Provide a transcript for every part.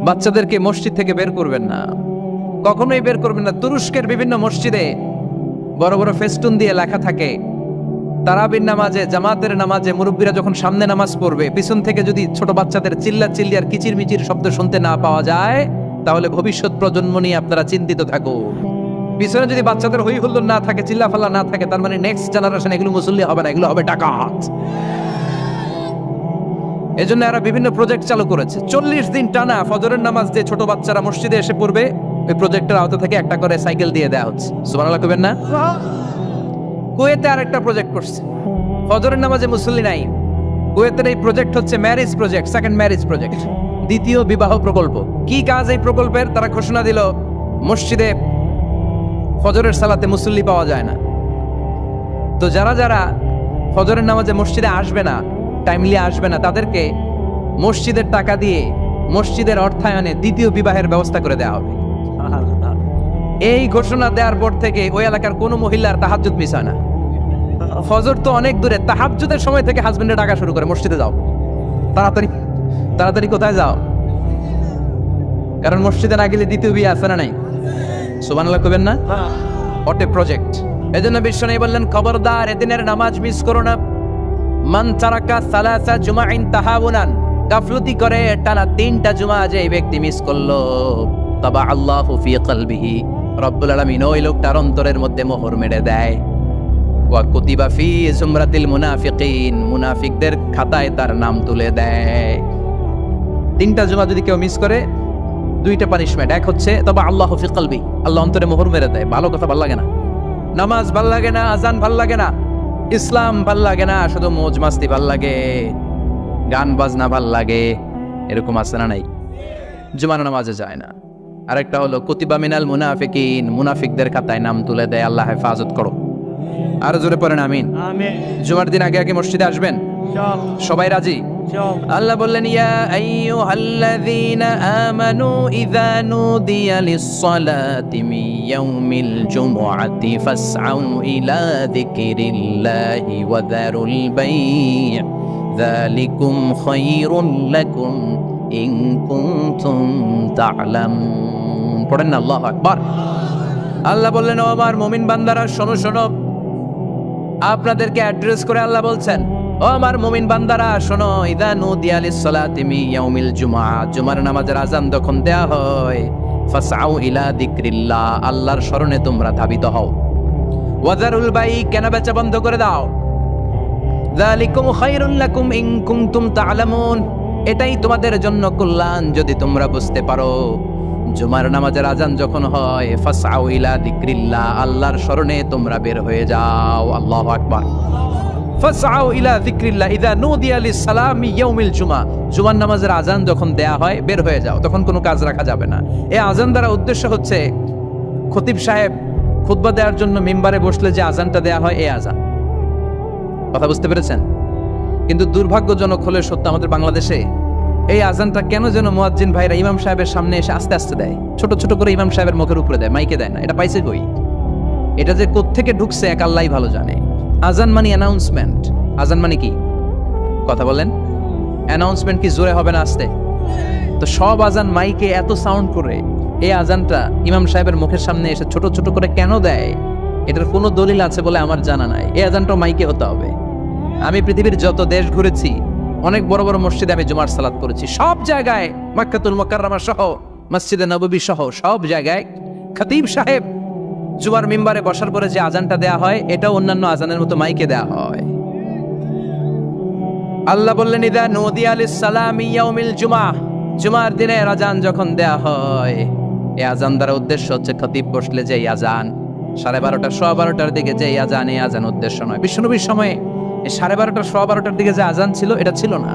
বাচ্চাদেরকে মসজিদ থেকে বের করবেন না, কখনোই বের করবেন না। তুরস্কের বিভিন্ন মসজিদে বড় বড় ফেস্টুন দিয়ে লেখা থাকে, তারাবির নামাজে, জামাতের নামাজে মুরব্বীরা যখন সামনে নামাজ পড়বে, পিছন থেকে যদি ছোট বাচ্চাদের চিল্লা চিল্লি আর কিচির মিচির শব্দ শুনতে না পাওয়া যায়, তাহলে ভবিষ্যৎ প্রজন্ম নিয়ে আপনারা চিন্তিত থাকুন। পিছনে যদি বাচ্চাদের হই হুল্লোড় না থাকে, চিল্লা ফাল্লা না থাকে, তার মানে নেক্সট জেনারেশন এগুলো মুসল্লি হবে না, এগুলো হবে ডাকাত। এজন্য এরা বিভিন্ন প্রজেক্ট চালু করেছে। 40 দিন টানা ফজরের নামাজ যে ছোট বাচ্চারা মসজিদে এসে পড়বে, ওই প্রজেক্টের আওতা থেকে একটা করে সাইকেল দিয়ে দেওয়া হচ্ছে। সুবহানাল্লাহ কইবেন না? কুয়েতে আরেকটা প্রজেক্ট করছে, ফজরের নামাজে মুসল্লি নাই। কুয়েতের এই প্রজেক্ট হচ্ছে marriage project, second marriage project, দ্বিতীয় বিবাহ প্রকল্প। কি কাজ এই প্রকল্পের? তারা ঘোষণা দিল, মসজিদে ফজরের সালাতে মুসল্লি পাওয়া যায় না, তো যারা যারা ফজরের নামাজে মসজিদে আসবে না, টাইমলি আসবে না, তাদেরকে মসজিদের টাকা দিয়ে, মসজিদের অর্থায়নে দ্বিতীয় বিবাহের ব্যবস্থা করে দেওয়া হবে। এই ঘোষণা দেওয়ার পর থেকে ওই এলাকার কোনো মহিলার তাহাজ্জুদ মিস হয় না। ফজর তো অনেক দূরে, তাহাজ্জুদের সময় থেকে হাজবেন্ডে ডাকা শুরু করে, মসজিদে যাও, তাড়াতাড়ি তাড়াতাড়ি কোথায় যাও, কারণ মসজিদে না গেলে দ্বিতীয় বিয়ে আছে না নাই? সুবহানাল্লাহ কইবেন না? ওটে প্রজেক্ট। এজন্য বিশ্বনবী বললেন, খবরদার এদিনের নামাজ মিস করো না। মান তারাকা সালাসা জুমাইন তাহাউনান, গাফলতি করে টানা 3টা জুমা যে ব্যক্তি মিস করলো, তাবা আল্লাহু ফি কলবিহি, রব্বুল আলামিন ওই লোকটার অন্তরের মধ্যে মোহর মেরে দেয়। ওয়া কুতিবা ফি জুমরাতিল মুনাফিকিন, মুনাফিকদের খাতায় তার নাম তুলে দেয়। 3টা জুমা যদি কেউ মিস করে, 2টা পানিশমেন্ট। এক হচ্ছে তবে আল্লাহু ফি কলবি, আল্লাহ অন্তরে মোহর মেরে দেয়। ভালো কথা ভাল লাগে না, নামাজ ভাল লাগে না, আজান ভাল লাগে না, ইসলাম ভাল লাগে না, শুধু মৌজ মাস্তি ভাল লাগে, গান বাজনা ভাল লাগে, এরকম আছে না নাই? জুমার নামাজে যায় না। আরেকটা হলো কুতিবা মিনাল মুনাফিকিন, মুনাফিকদের খাতায় নাম তুলে দেয়। আল্লাহ হেফাজত করো। আর জোরে পড়েন আমিন। জুমার দিন আগে আগে মসজিদে আসবেন, সবাই রাজি? আল্লাহ বললেন, ইয়া আইয়ুহাল্লাযীনা আমানু ইযা নুদিয়া লিস-সালাতি মিন ইয়াউমিল জুমআতি ফাসআউ ইলা যিকরিল্লাহি ওয়া যারুল বাই', যালিকুম খায়রুল লাকুম ইন কুনতুম তা'লামুন। পড়েন না আল্লাহু আকবার। আল্লাহ বললেন, ও আমার মুমিন বান্দারা, শোনো শোনো। আপনাদেরকে অ্যাড্রেস করে আল্লাহ বলছেন, ও আমার মুমিন বান্দারা শোনো, ইযা নুদিয়া লিস-সালাতি মিন ইয়াউমিল জুমআ, জুমার নামাজের আযান যখন দেয়া হয়, ফাসআউ ইলা যিকরিল্লাহ, আল্লাহর স্মরণে তোমরা ধাবিত হও। ওয়া যারুল বাই', কেনাবেচা বন্ধ করে দাও। যালিকুম খায়রুল লাকুম ইন কুনতুম তা'লামুন, এটাই তোমাদের জন্য কল্যাণ যদি তোমরা বুঝতে পারো। জুমার নামাজের আযান যখন হয়, ফাসআউ ইলা যিকরিল্লাহ, আল্লাহর স্মরণে তোমরা বের হয়ে যাও। আল্লাহু আকবার। ফাসআউ ইলা যিকরিল্লাহ ইযা নুদিয়া লিস-সালামি ইয়াউমিল জুমআ, জুমার নামাজের আযান যখন দেয়া হয়, বের হয়ে যাও, তখন কোনো কাজ রাখা যাবে না। এই আযান দ্বারা উদ্দেশ্য হচ্ছে, খতিব সাহেব খুতবা দেওয়ার জন্য মিম্বারে বসলে যে আযানটা দেয়া হয়, এই আযান। কথা বুঝতে পেরেছেন? কিন্তু দুর্ভাগ্যজনক হলে সত্য, আমাদের বাংলাদেশে এই আযানটা কেন যেন মুয়াজ্জিন ভাইরা ইমাম সাহেবের সামনে এসে আস্তে আস্তে দেয়, ছোট ছোট করে ইমাম সাহেবের মুখের উপরে দেয়, মাইকে দেয় না। এটা পাইছে কই? এটা যে কোত্থেকে ঢুকছে এক আল্লাহই ভালো জানে। আযান মানে অ্যানাউন্সমেন্ট। আযান মানে কি? কথা বলেন। অ্যানাউন্সমেন্ট কি জোরে হবে না আস্তে? তো সব আযান মাইকে এত সাউন্ড করে, এই আযানটা ইমাম সাহেবের মুখের সামনে এসে ছোট ছোট করে কেন দেয়? এটার কোনো দলিল আছে বলে আমার জানা নাই। এই আযানটা মাইকে হতে হবে। আমি পৃথিবীর যত দেশ ঘুরেছি, অনেক বড় বড় মসজিদে আমি জুমার সালাত করেছি, সব জায়গায় মক্কাতুল মুকাররমা সহ, মসজিদে নববী সহ সব জায়গায় খতিব সাহেব জুমার মিম্বারে বসার পরে যে আযানটা দেয়া হয়, এটা অন্যান্য আযানের মতো মাইকে দেয়া হয়। আল্লাহ বললেন, ইযা নুদিয়া লিস-সালামি ইয়াউমিল জুমআ, জুমার দিনে আযান যখন দেয়া হয়, এই আযান দ্বারা উদ্দেশ্য হচ্ছে খতিব বসলে যে আযান, 12:30 12:15 দিকে যে আযান, এই আযান উদ্দেশ্য নয়। বিশ্বনবীর সময়ে 12:30 12:15 দিকে যে আযান ছিল, এটা ছিল না।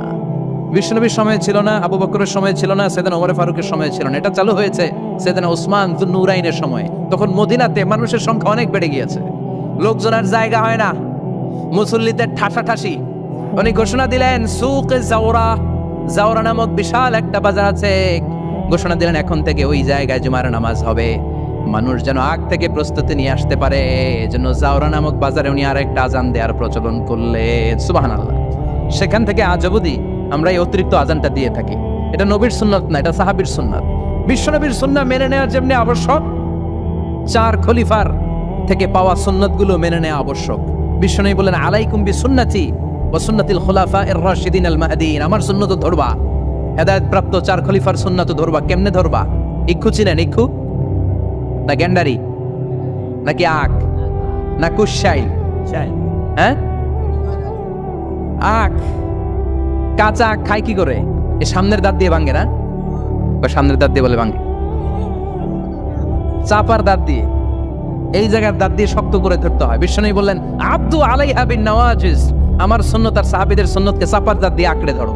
বিশ্বনবীর সময় ছিল না, আবু বকরের সময় ছিল না, সাইয়েদনা ওমর ফারুকের সময় ছিল না। এটা চালু হয়েছে সাইয়েদনা উসমান যুন্নুরাইনের সময়। তখন মদিনাতে মানুষের সংখ্যা অনেক বেড়ে গিয়েছে, লোকজনের জায়গা হয় না, মুসল্লিদের ঠাসাঠাসি। উনি ঘোষণা দিলেন, সুকে জাওরা, জাওরা নামক বিশাল একটা বাজার আছে, ঘোষণা দিলেন এখন থেকে ওই জায়গায় জুমার নামাজ হবে। মানুষ যেন আগ থেকে প্রস্তুতি নিয়ে আসতে পারে, এজন্য জাওরা নামক বাজারে উনি আরেকটা আযান দেওয়ার প্রচলন করলেন। সুবহানাল্লাহ। সেখান থেকে আজ অবধি আমরা এই অতিরিক্ত আযানটা দিয়ে থাকি। এটা নবীর সুন্নাত না, এটা সাহাবীর সুন্নাত। বিশ্বনবীর সুন্নাহ মেনে নেওয়া যেমনি আবশ্যক, 4 খলিফার থেকে পাওয়া সুন্নাতগুলো মেনে নেওয়া আবশ্যক। বিশ্বনবী বলেন, আলাইকুম বিসুন্নতি ওয়া সুন্নাতিল খুলাফায়ে রাশিদিন আল মাহদিয়িন, আমার সুন্নাত ধরবা, হেদায়েত প্রাপ্ত 4 খলিফার সুন্নাত ধরবা। কেমনে ধরবা? ইক্ষু চিনেন? ইক্ষু না গ্যান্ডারি নাকি আখ না কুশাইল? হ্যাঁ, আখ। কাঁচা আখ খায় কি করে? এ সামনের দাঁত দিয়ে ভাঙে না? সামনের দাঁত দিয়ে বলে ভাঙে, চাপার দাঁত দিয়ে, এই জায়গার দাঁত দিয়ে শক্ত করে ধরতে হয়। বিশ্বনবী বললেন, আব্দু আলাইহা বিন নওয়াজিজ, আমার সুন্নাত আর সাহাবীদের সুন্নাতকে চাপার দাঁত দিয়ে আঁকড়ে ধরো,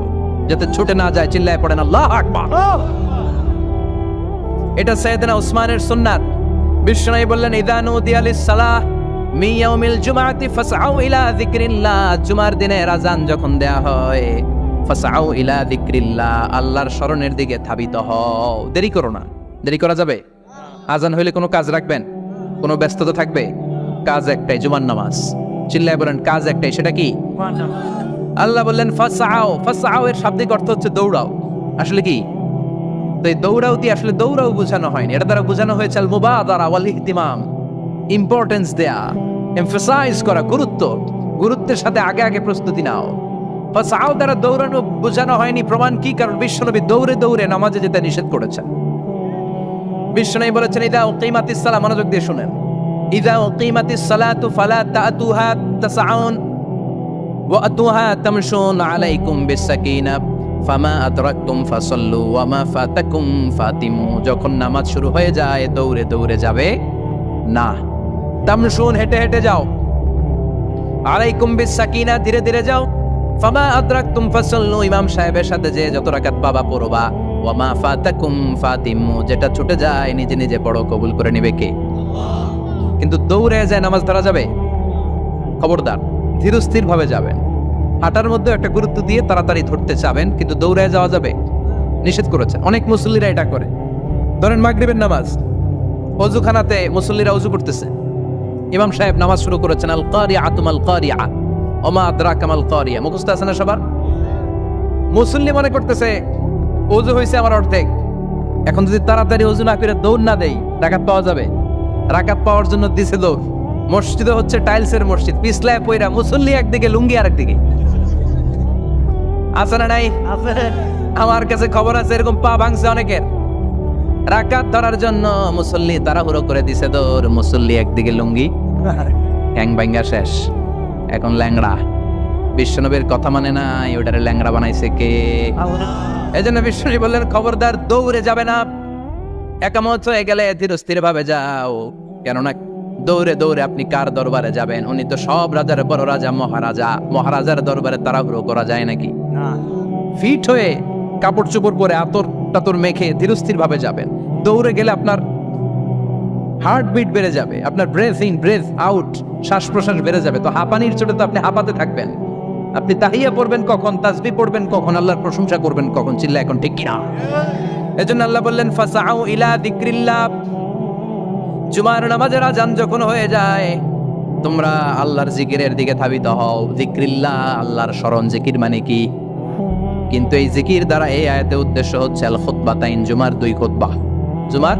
যাতে ছুটে না যায়। চিল্লায় পড়েন আল্লাহু আকবার। এটা সাইয়েদনা উসমানের সুন্নাত। বিশ্বনবী বললেন, ইযা নুদিয়া লিস-সালাহ মিন ইয়াউমিল জুমআতি ফাসআউ ইলা যিকরিল্লাহ, জুমার দিনে আযান যখন দেয়া হয়, ফাসআউ ইলা যিকরিল্লাহ, আল্লাহর স্মরণের দিকে ধাবিত হও। দেরি করো না। দেরি করা যাবে? আযান হইলে কোনো কাজ রাখবেন? কোনো ব্যস্ততা থাকবে? কাজ একটাই, জুমার নামাজ। চিল্লায় বলেন, কাজ একটাই, সেটা কি? আল্লাহ বললেন ফাসআউ। ফাসআউ এর শাব্দিক অর্থ হচ্ছে দৌড়াও। আসলে কি? তো এই দৌড়াও দিয়ে আসলে দৌড়াও বোঝানো হয়নি, এটা দ্বারা বোঝানো হয়েছে আল মুবাদারা ওয়াল ইহতিমাম, ইম্পর্টেন্স দেয়া, এমফাসাইজ করা, গুরুত্ব, গুরুত্বের সাথে আগে আগে প্রস্তুতি নাও। ফাসআউ দ্বারা দৌড়ানো বোঝানো হয়নি। প্রমাণ কি? কারণ বিশ্বনবী দৌড়ে দৌড়ে নামাজে যেতে নিষেধ করেছেন। বিশ্বনবী বলেছেন, ইযা উকিমাতিস সালাহ, মনোযোগ দিয়ে শুনেন, ইযা উকিমাতিস সালাতু ফালা তাতুহা তাসআউন ওয়া আতুহা তামশুন আলাইকুম বিসাকিনা ফামা আদরাকতুম ফাসাল্লু ওয়া মা ফাতাকুম ফাতিমু, যখন নামাজ শুরু হয়ে যায় দৌড়ে দৌড়ে যাবে না, তামশুন হেঁটে হেঁটে যাও, আলাইকুম বিসাকিনা ধীরে ধীরে যাও, ফামা আদরাকতুম ফাসাল্লু ইমাম সাহেবের সাথে যে যত রাকাত পাবা পড়বা, ওয়া মা ফাতাকুম ফাতিমু, যেটা ছুটে যায় নিজে নিজে পড়ো, কবুল করে নেবে কে? কিন্তু দৌড়ে যায় নামাজ ধরা যাবে? খবরদার, ধীরস্থির ভাবে যাবেন। হাঁটার মধ্যে একটা গুরুত্ব দিয়ে তাড়াতাড়ি ধরতে চাবেন, কিন্তু দৌড়ে যাওয়া যাবে? নিষেধ করেছেন। অনেক মুসল্লিরা এটা করে। ধরেন মাগরিবের নামাজ, ওযুখানাতে মুসল্লিরা ওযু করতেছে, ইমাম সাহেব নামাজ শুরু করেছেন, আল কারিআতু মাল কারিআ ওয়া মা আদরাকা মাল কারিআ, মুখস্থ আছে না সবার? মুসল্লি মনে করতেছে ওযু হইছে আমার অর্ধেক, এখন যদি তাড়াতাড়ি ওযু না করে দৌড় না দেই রাকাত পাওয়া যাবে? রাকাত পাওয়ার জন্য দিছে দৌড়। মসজিদে হচ্ছে টাইলসের মসজিদ, পিছলায় পয়রা মুসল্লি একদিকে, লুঙ্গি আরেকদিকে। আছে না নাই? আমার কাছে খবর আছে এরকম পা ভাঙছে অনেকের। রাকাত ধরার জন্য মুসল্লি তাড়াহুড়ো করে দিছে দৌড়, মুসল্লি একদিকে লুঙ্গি, ঠ্যাং ভাঙা শেষ, এখন ল্যাংড়া। বিশ্বনবীর কথা মানে নাই, ওটারে ল্যাংড়া বানাইছে কে? এজন্য বিশ্বনবী বললেন, খবরদার দৌড়ে যাবে না, একামত হয়ে গেলে ধীরস্থির ভাবে যাও। কেননা দৌড়ে দৌড়ে আপনি কার দরবারে যাবেন? উনি তো সব রাজার বড় রাজা, মহারাজা। মহারাজার দরবারে তাড়াহুড়ো করা যায় নাকি? ফিট হয়ে কাপড় চোপড় পরে আতর টাতর মেখে ধীরস্থির ভাবে যাবেন। দৌড়ে গেলে আপনার হার্টবিট বেড়ে যাবে, আপনার ব্রেথ ইন ব্রেথ আউট, শ্বাস প্রশ্বাস বেড়ে যাবে। তো হাঁপানির চোটে তো আপনি হাঁপাতে থাকবেন। আপনি তাহিয়া পড়বেন কখন, তাসবিহ পড়বেন কখন, আল্লাহর প্রশংসা করবেন কখন? চিল্লা এখন ঠিক কিনা? এজন্য আল্লাহ বললেন, ফাসআউ ইলা যিকরিল্লাহ, জুমার নামাজের আযান যখন হয়ে যায় তোমরা আল্লাহর জিকিরের দিকে ধাবিত হও। যিকরিল্লাহ, আল্লাহর স্মরণ। জিকির মানে কি? কিন্তু এই জিকির দ্বারা এই আয়াতে উদ্দেশ্য হচ্ছে আল খুতবাতাইন, জুমার 2 খুতবা। জুমার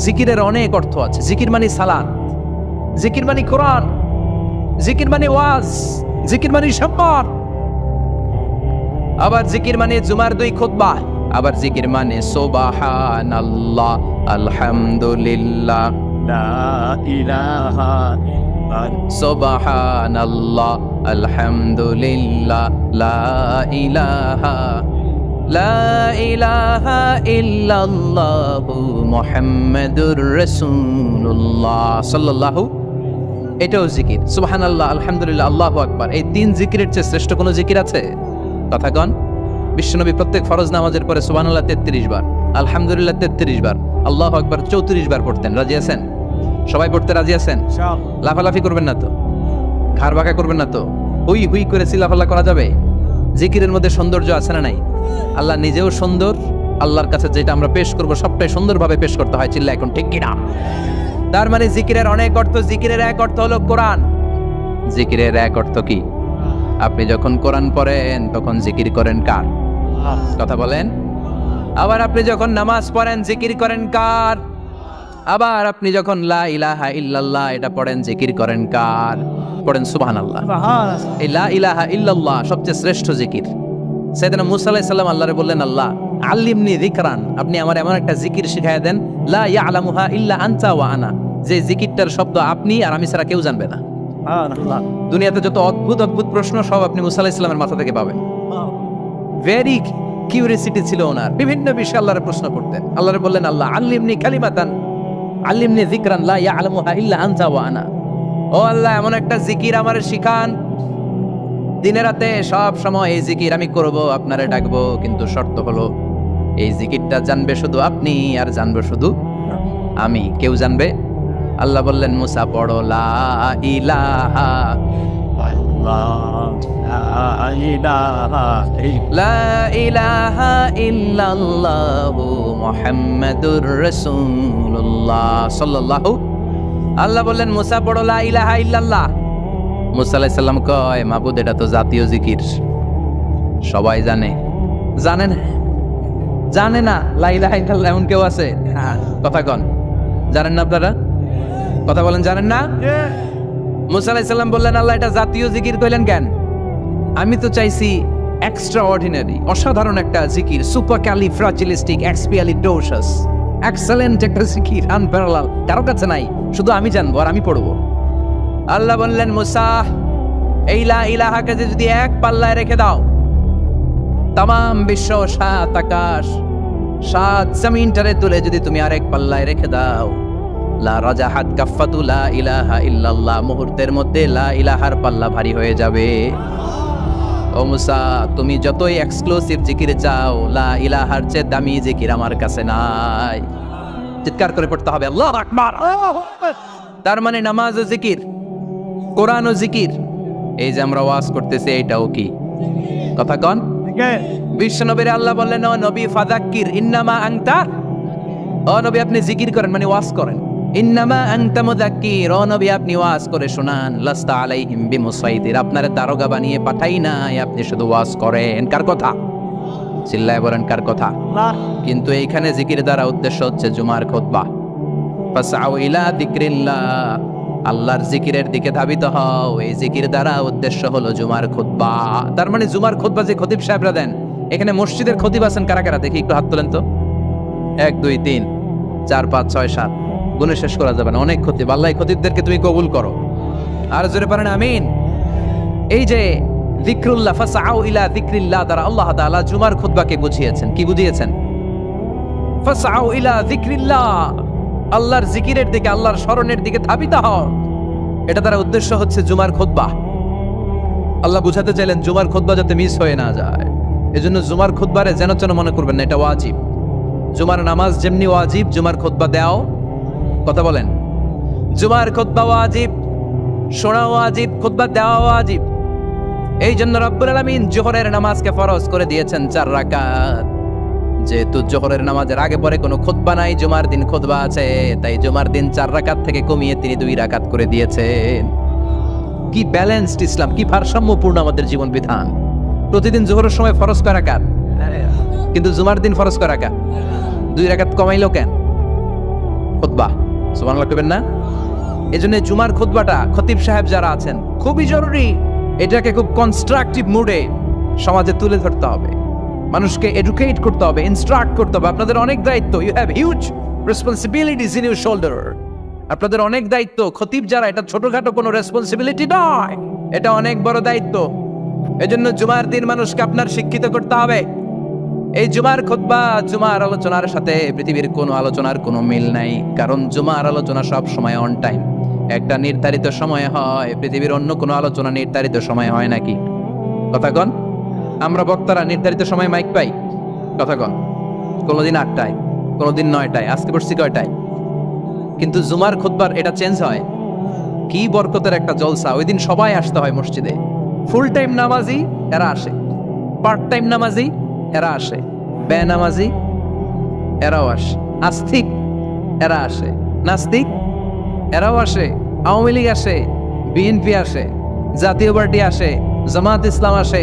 জিকিরের অনেক অর্থ আছে। জিকির মানে সালাত, জিকির মানে কোরআন, জিকির মানে ওয়াজ, জিকির মানে সম্মান। আবার জিকির মানে জুমার 2 খুতবা। আবার জিকির মানে সুবহানাল্লাহ, আলহামদুলিল্লাহ, লা ইলাহা সুবহানাল্লাহ, আলহামদুলিল্লাহ, লা ইলাহা ইল্লাল্লাহু মুহাম্মাদুর রাসূলুল্লাহ সাল্লাল্লাহু। এটাও জিকির। সুবহানাল্লাহ, আলহামদুলিল্লাহ, আল্লাহু আকবার। এই 3 জিকিরের চেয়ে শ্রেষ্ঠ কোনো জিকির আছে? কথা কন। বিশ্বনবী প্রত্যেক ফরজ নামাজের পরে সুবহানাল্লাহ 33 বার, আলহামদুলিল্লাহ 33 বার, আল্লাহু আকবার 34 বার পড়তেন। রাজি আছেন? সবাই পড়তে রাজি আছেন? লাফালাফি করবেন না তো? ঘাড় বাঁকা করবেন না তো? হুই হুই করে চিল্লাফাল্লা করা যাবে? জিকিরের মধ্যে সৌন্দর্য আছে না নাই? আল্লাহ নিজেও সুন্দর। আল্লাহর কাছে যেটা আমরা পেশ করব সবটাই সুন্দরভাবে পেশ করতে হয়। চিল্লা এখন ঠিক কিনা? তার মানে জিকিরের অনেক অর্থ। জিকিরের এক অর্থ হলো কোরআন। জিকিরের এক অর্থ কি? আপনি যখন কোরআন পড়েন তখন জিকির করেন কার? কথা বলেন। আবার আপনি যখন নামাজ পড়েন জিকির করেন কার? আবার আপনি যখন লা ইলাহা ইল্লাল্লাহ এটা পড়েন জিকির করেন কার? পড়েন সুবহানাল্লাহ। এই লা ইলাহা ইল্লাল্লাহ সবচেয়ে শ্রেষ্ঠ জিকির। সাইয়েদনা মুসা আলাইহিস সালাম আল্লাহরে বললেন, আল্লাহ আল্লিমনি যিকরান, আপনি আমার এমন একটা জিকির শিখায়া দেন লা ইয়ালামুহা ইল্লা আনতা ওয়া আনা, যে জিকিরটার শব্দ আপনি আর আমি ছাড়া কেউ জানবে না। দুনিয়াতে যত অদ্ভুত অদ্ভুত প্রশ্ন সব আপনি মুসা আলাইহিস সালামের মাথা থেকে পাবেন। ভেরি কিউরিয়াসিটি ছিল ওনার, বিভিন্ন বিষয়ে আল্লাহরে প্রশ্ন করতেন। আল্লাহরে বললেন, আল্লাহ আল্লিমনি কালিমাতান আল্লিমনি যিকরান লা ইয়ালামুহা ইল্লা আনতা ওয়া আনা, ও আল্লাহ এমন একটা জিকির আমারে শিখান, দিনে রাতে সব সময় এই জিকির আমি করব, আপনারে ডাকবো, কিন্তু শর্ত হলো এই জিকিরটা জানবে শুধু আপনি আর জানবে শুধু আমি, কেউ জানবে। আল্লাহ বললেন, মুসা পড়ো লা ইলাহা লা ইলাহা ইল্লাল্লাহু মুহাম্মাদুর রাসূলুল্লাহ সাল্লাল্লাহু। আল্লাহ বললেন, মুসা পড়ো লা ইলাহা ইল্লাল্লাহ। মুসা আলাইহিস সালাম কয়, মাবুদ এটা তো জাতীয় জিকির, সবাই জানে। জানে না? জানে না লা ইলাহা ইল্লাল্লাহ এমন কেউ আছে? কথা কন, জানেন না আপনারা? কথা বলেন, জানেন না? মুসা আলাইহিস সালাম বললেন, আল্লাহ এটা জাতীয় জিকির কইলেন কেন? আমি তো চাইছি এক্সট্রা অর্ডিনারি, অসাধারণ একটা জিকির, সুপারক্যালিফ্রাজিলিস্টিক এক্সপিয়ালিডোসাস, এক্সেলেন্ট একটা জিকির, আনপ্যারালাল, কারো কাছে নাই, শুধু আমি জানবো আর আমি পড়বো। আল্লাহ বললেন, মুসা এই লা ইলাহাকে যদি এক পাল্লায় রেখে দাও, তামাম বিশ্ব, সাত আকাশ, সাত জমিনটারে তুলে যদি তুমি আরেক পাল্লায় রেখে দাও, লা রাজাহাত কাফাতু লা ইলাহা ইল্লাল্লাহ, মুহূর্তের মধ্যে লা ইলাহার পাল্লা ভারী হয়ে যাবে। ও মুসা, তুমি যতই এক্সক্লুসিভ জিকির চাও, লা ইলাহার চেয়ে দামি জিকির আমার কাছে নাই। চিৎকার করে পড়তে হবে আল্লাহু আকবার। তার মানে নামাজ ও জিকির, কোরআন ও জিকির, এই যে আমরা ওয়াজ করতেছি এটাও কি? কথা কন। বিশ্বনবীর আল্লাহ বললেন, ও নবী ফাযাক্কির ইন্নামা আনতা, ও নবী আপনি জিকির করেন মানে ওয়াজ করেন। ইন্নামা আনতা মুযাক্কির, ও নবী আপনি ওয়াজ করে শোনান। লাস্তা আলাইহিম বিমুসাইতির, আপনার দারোগা বানিয়ে পাঠাই নাই, আপনি শুধু ওয়াজ করেন। কার কথা? চিল্লায় বলেন কার কথা? কিন্তু এইখানে জিকির দ্বারা উদ্দেশ্য হচ্ছে জুমার খুতবা। ফাসআউ ইলা যিকরিল্লাহ, আল্লাহর জিকিরের দিকে ধাবিত হও, এই জিকির দ্বারা উদ্দেশ্য হলো জুমার খুতবা। তার মানে জুমার খুতবা যে খতিব সাহেবরা দেন, এখানে মসজিদের খতিব আছেন কারা কারা? দেখি একটু হাত তোলেন তো। 1 2 3 4 5 6 7, গুণে শেষ করা যাবে না, অনেক খতিব। আল্লাহ এই খতিবদেরকে তুমি কবুল করো। আর জোরে পারেন আমিন। এই যে যিকরুল্লাহ, ফাসআউ ইলা যিকরিল্লাহ দ্বারা আল্লাহ তাআলা জুমার খুতবাকে বুঝিয়েছেন। কি বুঝিয়েছেন? ফাসআউ ইলা যিকরিল্লাহ, আল্লাহর জিকিরের দিকে, আল্লাহর স্মরণের দিকে ধাবিত হও। এটা তার উদ্দেশ্য হচ্ছে জুমার খুতবা। আল্লাহ বুঝাতে চাইলেন জুমার খুতবা যাতে মিস হয়ে না যায়, এজন্য জুমার খুতবারে যেন তেন মনে করবেন না, এটা ওয়াজিব। জুমার নামাজ যেমনি ওয়াজিব, জুমার খুতবা দেও। কথা বলেন, জুমার খুতবা ওয়াজিব, শোনা ওয়াজিব, খুতবা দেওয়া ওয়াজিব। এই জন্য রব্বুল আলামিন জোহরের নামাজকে ফরজ করে দিয়েছেন 4 রাকাত। যেহেতু জোহরের নামাজের আগে পরে কোনো খুতবা নাই, জুমার দিন খুতবা আছে, তাই জুমার দিন 4 রাকাত থেকে কমিয়ে তিনি 2 রাকাত করে দিয়েছেন। কি ব্যালেন্সড ইসলাম, কি ভারসাম্যপূর্ণ আমাদের জীবন বিধান। প্রতিদিন জোহরের সময় ফরজ কয় রাকাত, কিন্তু জুমার দিন ফরজ কয় রাকাত, 2 রাকাত কমাইলো কেন? খুতবা, সুবহানাল্লাহ কইবেন না? এজন্য জুমার খুতবাটা খতিব সাহেব যারা আছেন খুবই জরুরি। এটাকে খুব কনস্ট্রাকটিভ মুডে সমাজে তুলে ধরতে হবে, মানুষকে এডুকেট করতে হবে, ইনস্ট্রাক্ট করতে হবে। আপনাদের অনেক দায়িত্ব, you have huge responsibilities in your shoulder. আপনাদের অনেক দায়িত্ব। খতিব যারা, এটা ছোটখাটো কোনো রেসপন্সিবিলিটি নয়, এটা অনেক বড় দায়িত্ব। এজন্য জুমার দিন মানুষকে আপনার শিক্ষিত করতে হবে। এই জুমার খুতবা, জুমার আলোচনার সাথে পৃথিবীর কোনো আলোচনার কোনো মিল নাই, কারণ জুমার আলোচনা সব সময় অন টাইম, একটা নির্ধারিত সময়ে হয়। পৃথিবীর অন্য কোনো আলোচনা নির্ধারিত সময়ে হয় নাকি? কথা কন। আমরা বক্তারা নির্ধারিত সময় মাইক পাই? কথা কন। কোনোদিন 8টায়, কোনোদিন 9টায়, আজকে পড়ছি কয়টায়? কিন্তু জুমার খুতবার এটা চেঞ্জ হয়। কি বরকতের একটা জলসা! ওই দিন সবাই আসতে হয় মসজিদে। ফুল টাইম নামাজি এরা আসে, পার্ট টাইম নামাজি এরা আসে, বেনামাজি এরাও আসে, আস্তিক এরা আসে, নাস্তিক এরাও আসে, আওয়ামী লীগ আসে, বিএনপি আসে, জাতীয় পার্টি আসে, জামাত ইসলাম আসে,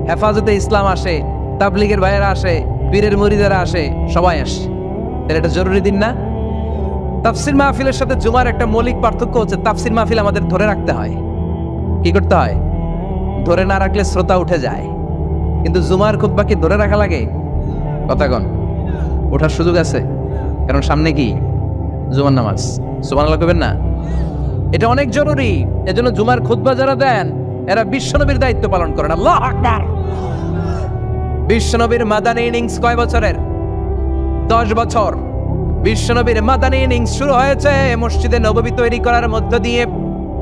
হেফাজতে ইসলাম আসে, তাবলিগের ভাইয়েরা আসে, পীরের মুরিদারা আসে, সবাই আসে, তাহলে এটা জরুরি দিন না? তাফসির মাহফিলের সাথে জুমার একটা মৌলিক পার্থক্য হচ্ছে, তাফসির মাহফিল আমাদের ধরে রাখতে হয়। কি করতে হয়? ধরে না রাখলে শ্রোতা উঠে যায়। কিন্তু জুমার খুতবা কি ধরে রাখা লাগে? কথাগণ, ওঠার সুযোগ আছে, কারণ সামনে কি জুমার নামাজ। সুবহানাল্লাহ কইবেন না? এটা অনেক জরুরি। এজন্য জুমার খুতবা যারা দেন এরা বিশ্বনবীর দায়িত্ব পালন করেন। আল্লাহু আকবার। বিশ্বনবীর মাদানী ইনিংস কয় বছরের? 10 বছর। বিশ্বনবীর মাদানী ইনিংস শুরু হয়েছে মসজিদে নববী তৈরি করার মধ্য দিয়ে।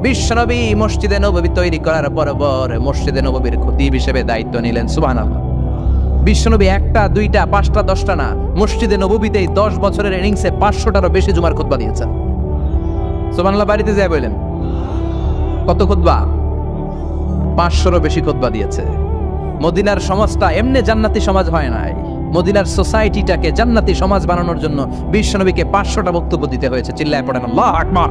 বিশ্বনবী মসজিদে নববী তৈরি করার পর মসজিদে নববীর খতিব হিসেবে দায়িত্ব নিলেন। সুবহানাল্লাহ। বিশ্বনবী 1টা 2টা 5টা 10টা না, মসজিদে নববীতেই 10 বছরের ইনিংসে 500টারও বেশি জুমার খুতবা দিয়েছেন। সুবহানাল্লাহ। বাড়িতে যায় বলেন কত খুতবা? 500রও বেশি খুতবা দিয়েছে। মদিনার সমাজটা এমনি জান্নাতি সমাজ হয় নাই। মদিনার সোসাইটিটাকে জান্নাতি সমাজ বানানোর জন্য বিশ্বনবীকে 500টা বক্তব্য দিতে হয়েছে। চিল্লায় পড়েন আল্লাহু আকবার।